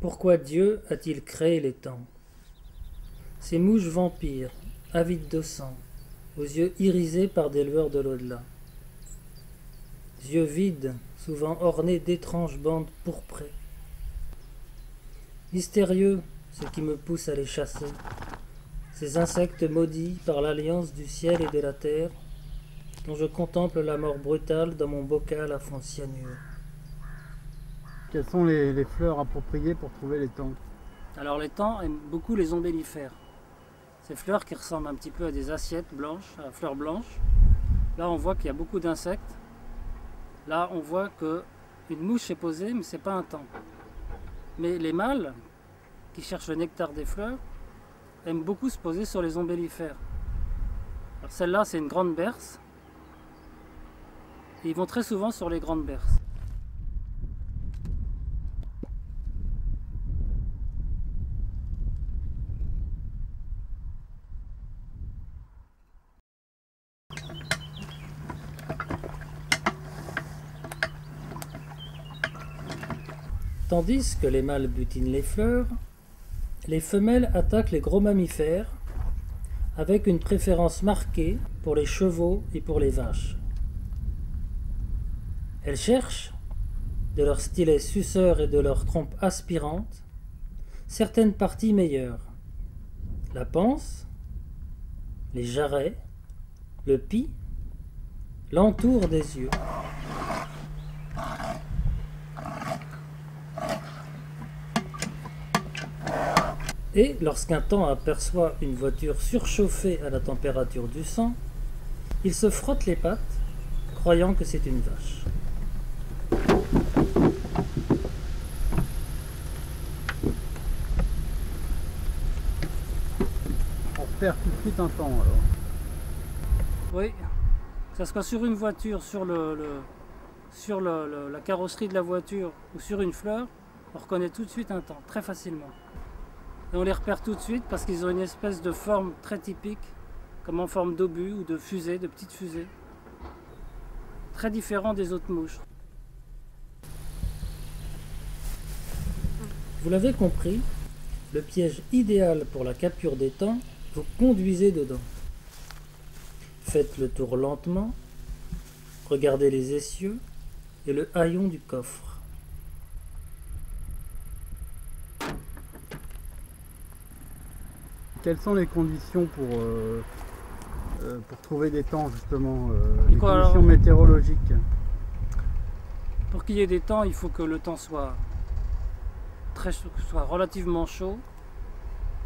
Pourquoi Dieu a-t-il créé les temps? Ces mouches vampires, avides de sang, aux yeux irisés par des lueurs de l'au-delà. Yeux vides, souvent ornés d'étranges bandes pourprées. Mystérieux, ce qui me pousse à les chasser, ces insectes maudits par l'alliance du ciel et de la terre, dont je contemple la mort brutale dans mon bocal à fond cyanure. Quelles sont les fleurs appropriées pour trouver les temps? Alors les temps aiment beaucoup les ombellifères. Ces fleurs qui ressemblent un petit peu à des assiettes blanches, à fleurs blanches. Là on voit qu'il y a beaucoup d'insectes. Là on voit qu'une mouche est posée, mais ce n'est pas un temps. Mais les mâles, qui cherchent le nectar des fleurs, aiment beaucoup se poser sur les ombellifères. Alors celle-là c'est une grande berce. Et ils vont très souvent sur les grandes berces. Tandis que les mâles butinent les fleurs, les femelles attaquent les gros mammifères avec une préférence marquée pour les chevaux et pour les vaches. Elles cherchent, de leur stylet suceur et de leur trompe aspirante, certaines parties meilleures. La panse, les jarrets, le pis, l'entour des yeux. Et lorsqu'un temps aperçoit une voiture surchauffée à la température du sang, il se frotte les pattes, croyant que c'est une vache. On perd tout de suite un temps alors. Oui, que ce soit sur une voiture, sur la carrosserie de la voiture ou sur une fleur, on reconnaît tout de suite un temps, très facilement. Et on les repère tout de suite parce qu'ils ont une espèce de forme très typique, comme en forme d'obus ou de fusée, de petites fusées. Très différent des autres mouches. Vous l'avez compris, le piège idéal pour la capture des temps, vous conduisez dedans. Faites le tour lentement, regardez les essieux et le haillon du coffre. Quelles sont les conditions pour trouver des temps justement, les conditions météorologiques? Pour qu'il y ait des temps, il faut que le temps soit relativement chaud.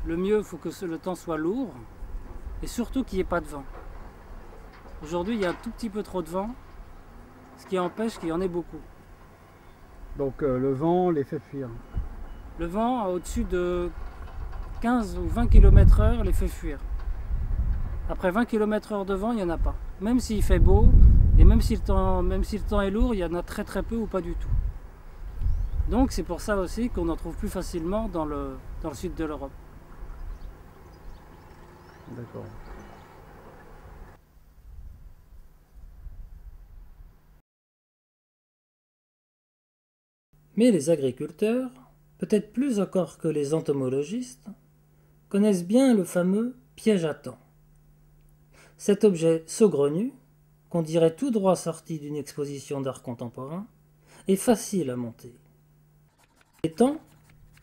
Le mieux, il faut que le temps soit lourd et surtout qu'il n'y ait pas de vent. Aujourd'hui, il y a un tout petit peu trop de vent, ce qui empêche qu'il y en ait beaucoup. Donc le vent les fait fuir. Le vent, au-dessus de 15 ou 20 km/h, les fait fuir. Après 20 km/h de vent, il n'y en a pas. Même s'il fait beau, et même si le temps est lourd, il y en a très très peu ou pas du tout. Donc c'est pour ça aussi qu'on en trouve plus facilement dans le sud de l'Europe. D'accord. Mais les agriculteurs, peut-être plus encore que les entomologistes, connaissent bien le fameux piège à temps. Cet objet saugrenu, qu'on dirait tout droit sorti d'une exposition d'art contemporain, est facile à monter. Les temps,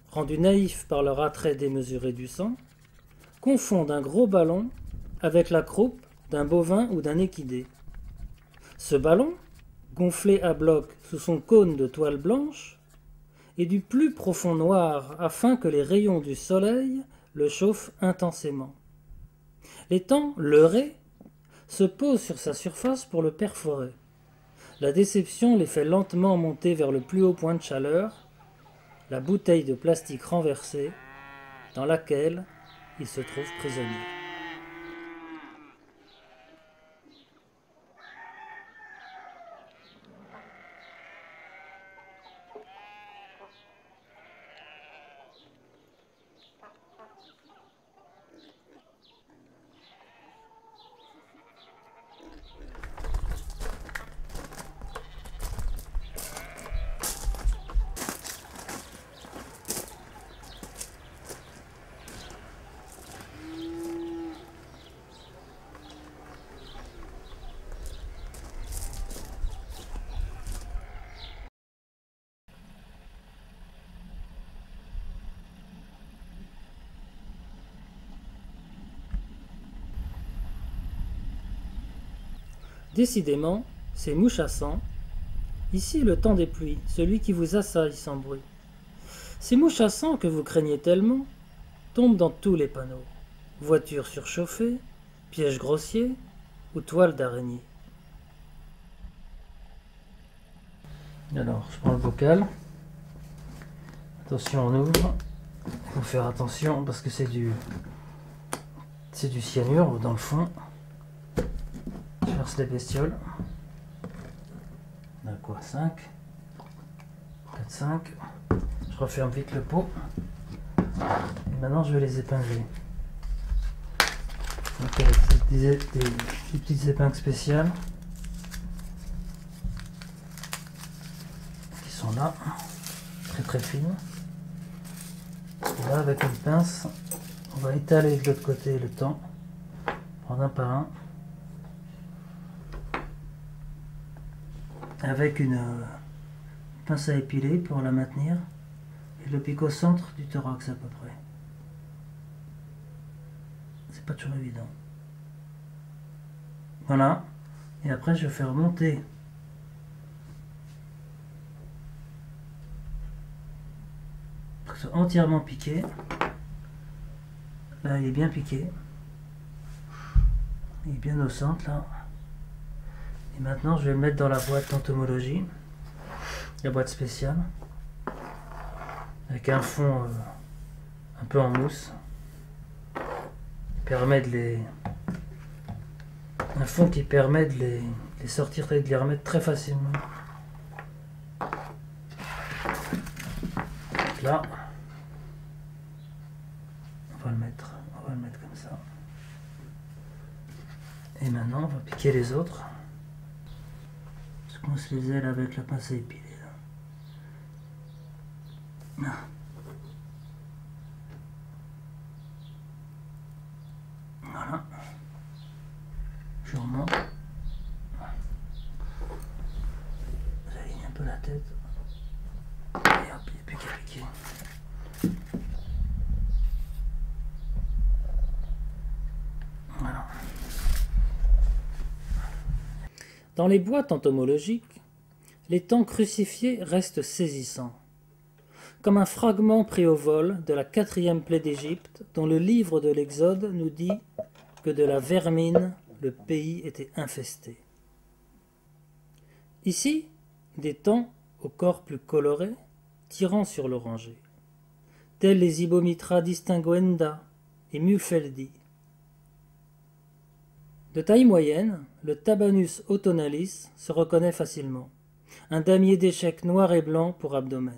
rendus naïfs par leur attrait démesuré du sang, confondent un gros ballon avec la croupe d'un bovin ou d'un équidé. Ce ballon, gonflé à bloc sous son cône de toile blanche, est du plus profond noir afin que les rayons du soleil le chauffent intensément. Les temps, leurrés, se posent sur sa surface pour le perforer. La déception les fait lentement monter vers le plus haut point de chaleur, la bouteille de plastique renversée, dans laquelle ils se trouvent prisonniers. Décidément, ces mouches à sang, ici le temps des pluies, celui qui vous assaille sans bruit. Ces mouches à sang que vous craignez tellement tombent dans tous les panneaux. Voitures surchauffées, pièges grossiers ou toiles d'araignée. Alors, je prends le bocal. Attention, on ouvre. Il faut faire attention parce que c'est du cyanure dans le fond. Je verse les bestioles. On a quoi, 5 4, 5. Je referme vite le pot. Et maintenant, je vais les épingler. Donc, avec des petites épingles spéciales qui sont là, très très fines. Et là, avec une pince, on va étaler de l'autre côté le temps, prendre un par un, avec une pince à épiler pour la maintenir, et le pic au centre du thorax à peu près. C'est pas toujours évident. Voilà, et après je vais faire monter pour que ce soit entièrement piqué. Là il est bien piqué, il est bien au centre là. Et maintenant je vais le mettre dans la boîte d'entomologie, la boîte spéciale, avec un fond un peu en mousse, un fond qui permet de les sortir et de les remettre très facilement. Là, on va le mettre comme ça. Et maintenant, on va piquer les autres. Je commence les ailes avec la pince à épiler. Là. Voilà. Je remonte. J'aligne un peu la tête. Et hop, il n'y a plus qu'à piquer. Voilà. Dans les boîtes entomologiques, les temps crucifiés restent saisissants. Comme un fragment pris au vol de la 4e plaie d'Égypte, dont le livre de l'Exode nous dit que de la vermine le pays était infesté. Ici, des temps au corps plus coloré, tirant sur l'oranger, tels les Ibomitra distinguenda et Mufeldi. De taille moyenne, le Tabanus autumnalis se reconnaît facilement, un damier d'échecs noir et blanc pour abdomen.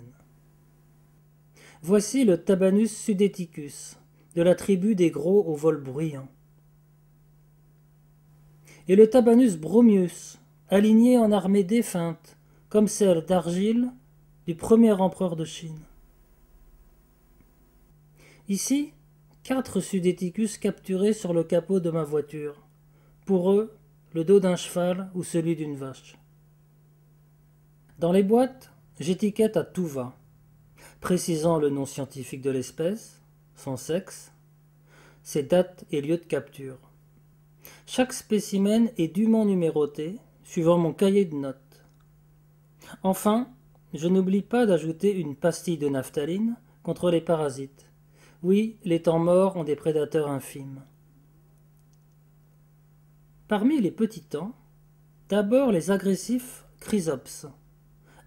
Voici le Tabanus sudeticus, de la tribu des gros au vol bruyant. Et le Tabanus bromius, aligné en armée défunte, comme celle d'argile du premier empereur de Chine. Ici, 4 Sudeticus capturés sur le capot de ma voiture. Pour eux, le dos d'un cheval ou celui d'une vache. Dans les boîtes, j'étiquette à tout va, précisant le nom scientifique de l'espèce, son sexe, ses dates et lieux de capture. Chaque spécimen est dûment numéroté, suivant mon cahier de notes. Enfin, je n'oublie pas d'ajouter une pastille de naphtaline contre les parasites. Oui, les temps morts ont des prédateurs infimes. Parmi les petits temps, d'abord les agressifs chrysops,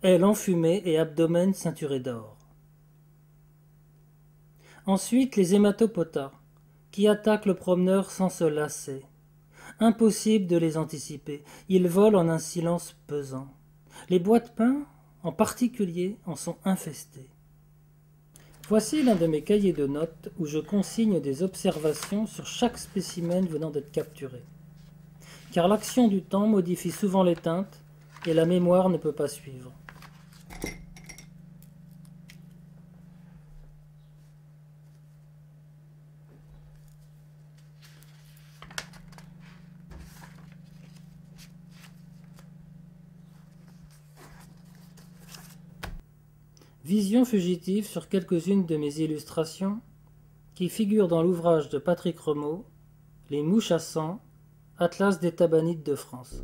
ailes enfumées et abdomen ceinturé d'or. Ensuite les hématopotas, qui attaquent le promeneur sans se lasser. Impossible de les anticiper, ils volent en un silence pesant. Les bois de pin, en particulier, en sont infestés. Voici l'un de mes cahiers de notes où je consigne des observations sur chaque spécimen venant d'être capturé. Car l'action du temps modifie souvent les teintes et la mémoire ne peut pas suivre. Vision fugitive sur quelques-unes de mes illustrations qui figurent dans l'ouvrage de Patrick Remaud, Les mouches à sang, Atlas des Tabanides de France.